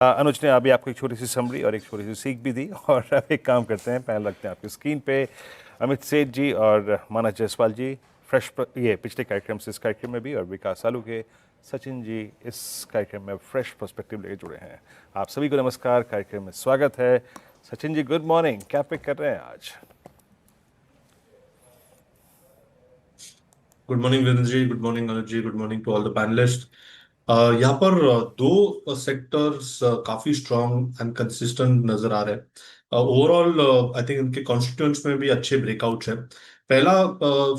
अनुज ने अभी आपको एक छोटी सी समरी और एक छोटी सी सीख भी दी और अब एक काम करते हैं, पहले रखते हैं आपकी स्क्रीन पे अमित सेठ जी और मानस जायसवाल जी। ये पिछले कार्यक्रम से इस कार्यक्रम में भी, और विकास सालू के सचिन जी इस कार्यक्रम में फ्रेश पर्सपेक्टिव लेके जुड़े हैं। आप सभी को नमस्कार, कार्यक्रम में स्वागत है। सचिन जी गुड मॉर्निंग, क्या पिक कर रहे हैं आज? Good morning Virendra ji, good morning Anuj ji, good morning to all the panelist. यहाँ पर दो सेक्टर्स काफी स्ट्रांग एंड कंसिस्टेंट नजर आ रहे हैं। ओवरऑल आई थिंक इनके कॉन्स्टिट्यूएंट्स में भी अच्छे ब्रेकआउट्स हैं। पहला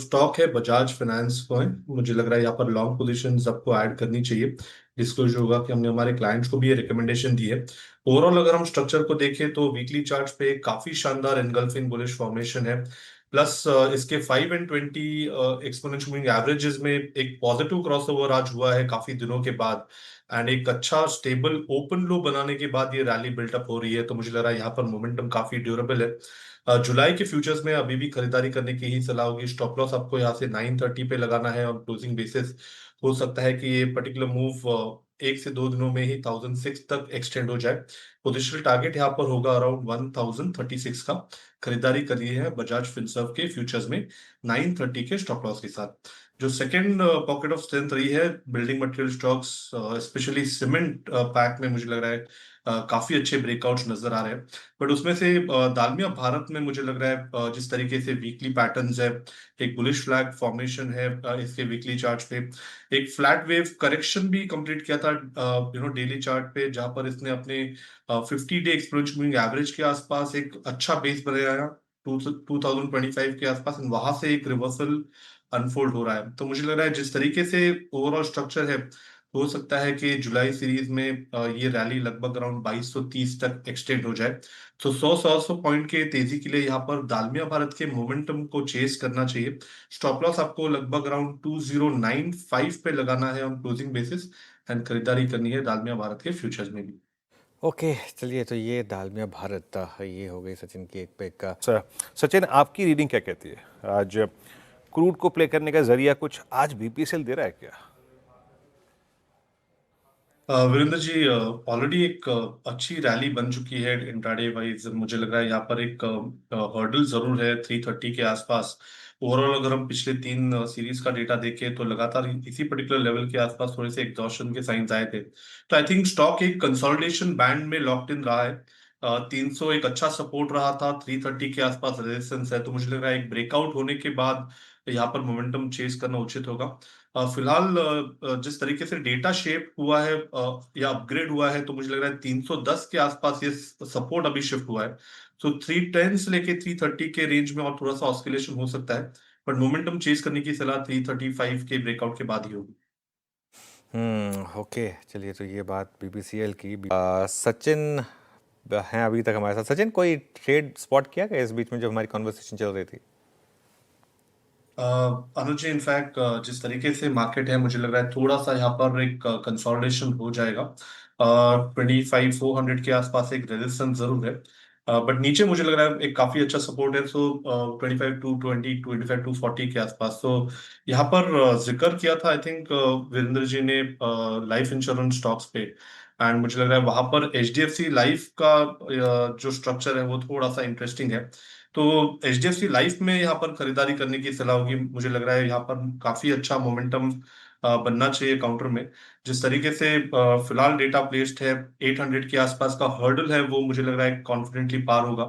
स्टॉक है बजाज फाइनेंस को है। मुझे लग रहा है यहाँ पर लॉन्ग पोजीशंस आपको ऐड करनी चाहिए। डिस्क्लोजर होगा कि हमने हमारे क्लाइंट्स को भी ये रिकमेंडेशन दी है। ओवरऑल अगर हम स्ट्रक्चर को देखें तो वीकली चार्ट्स पे काफी शानदार एनगल्फिंग बुलिश फॉर्मेशन है। प्लस इसके 5 and 20 एक्सपोनेंशियल मूविंग एवरेजेस में एक पॉजिटिव क्रॉसओवर आज हुआ है काफी दिनों के बाद। एंड एक अच्छा स्टेबल ओपन लो बनाने के बाद ये रैली बिल्टअप हो रही है, तो मुझे लग रहा है यहाँ पर मोमेंटम काफी ड्यूरेबल है। जुलाई के फ्यूचर्स में अभी भी खरीदारी करने की ही सलाह होगी। स्टॉप लॉस आपको यहाँ से 930 पे लगाना है और क्लोजिंग बेसिस हो सकता है कि ये पर्टिकुलर मूव 1 से 2 दिनों में ही 1006 तक एक्सटेंड हो जाए। पोजिशनल टारगेट यहाँ पर होगा अराउंड 1036 का। खरीदारी करी है बजाज फिनसर्व के फ्यूचर्स में 930 के स्टॉप लॉस के साथ। जो सेकंड पॉकेट ऑफ स्ट्रेंथ रही है building material stocks, specially cement pack में मुझे लग रहा है काफी अच्छे ब्रेकआउट्स नजर आ रहे हैं। बट उसमें से दालमिया भारत में मुझे लग रहा है जिस तरीके से वीकली पैटर्न्स है, एक बुलिश फ्लैग फॉर्मेशन है इसके वीकली चार्ट पे। एक फ्लैट वेव करेक्शन भी कंप्लीट किया था डेली चार्ट पे, जहां पर इसने अपने 50 डे एक्सपोनेंशियल मूविंग एवरेज के आसपास एक अच्छा बेस बनाया 2025 के आसपास, and वहां से एक रिवर्सल अनफोल्ड हो रहा है। तो मुझे लग रहा है जिस तरीके से ओवरऑल स्ट्रक्चर है, हो सकता है कि जुलाई सीरीज में ये रैली लगभग अराउंड 2230 तक एक्सटेंड हो जाए। तो 100 पॉइंट के तेजी के लिए यहाँ पर दालमिया भारत के मोमेंटम को चेस करना चाहिए। स्टॉप लॉस आपको लगभग अराउंड 2095 पे लगाना है ऑन क्लोजिंग बेसिस, एंड खरीदारी करनी है दालमिया भारत के फ्यूचर्स में भी। ओके चलिए, तो ये दालमिया भारत ये हो गई सचिन की एक पिक का। सचिन, आपकी रीडिंग क्या कहती है आज? क्रूड को प्ले करने का जरिया कुछ आज बीपीसीएल दे रहा है क्या? वीरेंद्र जी, ऑलरेडी एक अच्छी रैली बन चुकी है इंट्राडे वाइज। मुझे लग रहा है यहाँ पर एक हर्डल जरूर है 330 के आसपास। ओवरऑल अगर हम पिछले 3 सीरीज का डेटा देखें तो लगातार इसी पर्टिकुलर लेवल के आसपास थोड़े से एग्जॉशन के साइंस आए थे। तो आई थिंक स्टॉक एक कंसोलिडेशन बैंड में लॉक्ड इन रहा है। 300 एक अच्छा सपोर्ट रहा था, 330 के आसपास रेजिस्टेंस है। तो मुझे लग रहा है एक ब्रेकआउट होने के बाद यहाँ पर मोमेंटम चेस करना उचित होगा। फिलहाल जिस तरीके से डेटा शेप हुआ है या अपग्रेड हुआ है, तो मुझे लग रहा है 310 के आसपास ये सपोर्ट अभी शिफ्ट हुआ है। तो 310 से लेके 330 के रेंज में और थोड़ा सा ऑस्किलेशन हो सकता है। बट मोमेंटम चेस करने की सलाह 335 के ब्रेकआउट के बाद ही होगी। ओके चलिए, तो ये बात बीपीसीएल की। सचिन हैं अभी तक हमारे साथ। सचिन, कोई ट्रेड स्पॉट किया क्या इस बीच में जब हमारी कॉन्वर्सेशन चल रही थी? अनुज जी, इनफैक्ट जिस तरीके से मार्केट है, मुझे लग रहा है थोड़ा सा यहाँ पर एक कंसोलिडेशन हो जाएगा। 25,400 के आसपास एक रेजिस्टेंस जरूर है। बट नीचे मुझे लग रहा है एक काफी अच्छा सपोर्ट है। सो 25 टू 20, 25 टू 40 के आसपास। तो यहाँ पर जिक्र किया था आई थिंक वीरेंद्र जी ने लाइफ इंश्योरेंस स्टॉक्स पे। एंड मुझे लग रहा है वहां पर एचडीएफसी लाइफ का जो स्ट्रक्चर है वो थोड़ा सा इंटरेस्टिंग है। तो एचडीएफसी लाइफ में यहाँ पर खरीदारी करने की सलाह होगी। मुझे लग रहा है यहाँ पर काफी अच्छा मोमेंटम बनना चाहिए काउंटर में। जिस तरीके से फिलहाल डेटा प्लेस्ड है, 800 के आसपास का हर्डल है, वो मुझे लग रहा है कॉन्फिडेंटली पार होगा।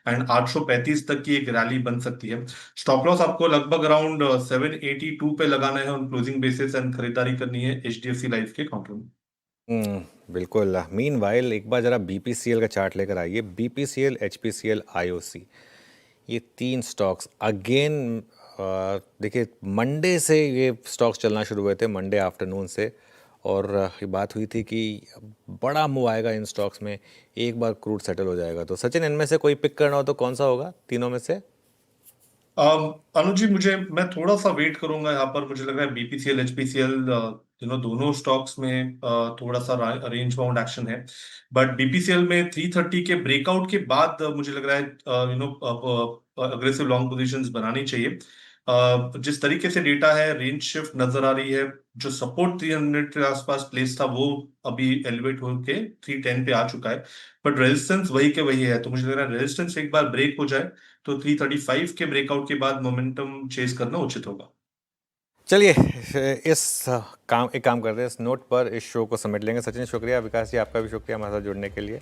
एंड 835 तक की एक रैली बन सकती है। स्टॉप लॉस आपको लगभग अराउंड 782 पे लगाना है ऑन क्लोजिंग बेसिस, एंड खरीदारी करनी है एचडीएफसी लाइफ के काउंटर में। बिल्कुल। मीनवाइल एक बार जरा बीपीसीएल का चार्ट लेकर आइए। बीपीसीएल, एचपीसीएल, आईओसी, ये तीन स्टॉक्स अगेन देखिए, मंडे से ये स्टॉक्स चलना शुरू हुए थे, मंडे आफ्टरनून से। और ये बात हुई थी कि बड़ा मूव आएगा इन स्टॉक्स में एक बार क्रूड सेटल हो जाएगा। तो सचिन, इनमें से कोई पिक करना हो तो कौन सा होगा तीनों में से? अनुज जी, मैं थोड़ा सा वेट करूंगा यहाँ पर। मुझे लग रहा है बीपीसीएल एचपीसीएल दोनों स्टॉक्स में थोड़ा सा रेंज बाउंड एक्शन है। बट बीपीसीएल में 330 के ब्रेकआउट के बाद मुझे लग रहा है अग्रेसिव लॉन्ग पोजीशंस बनानी चाहिए। जिस तरीके से डेटा है, रेंज शिफ्ट नजर आ रही है। जो सपोर्ट 300 के आसपास प्लेस था वो अभी एलिवेट होके 310 पे आ चुका है। बट रेजिस्टेंस वही के वही है, तो मुझे लग रहा है रेजिस्टेंस एक बार ब्रेक हो जाए तो 335 के ब्रेकआउट के बाद मोमेंटम चेस करना उचित होगा। चलिए, एक काम करते हैं, इस नोट पर इस शो को समेट लेंगे। सचिन, शुक्रिया। विकास जी, आपका भी शुक्रिया हमारे साथ जुड़ने के लिए।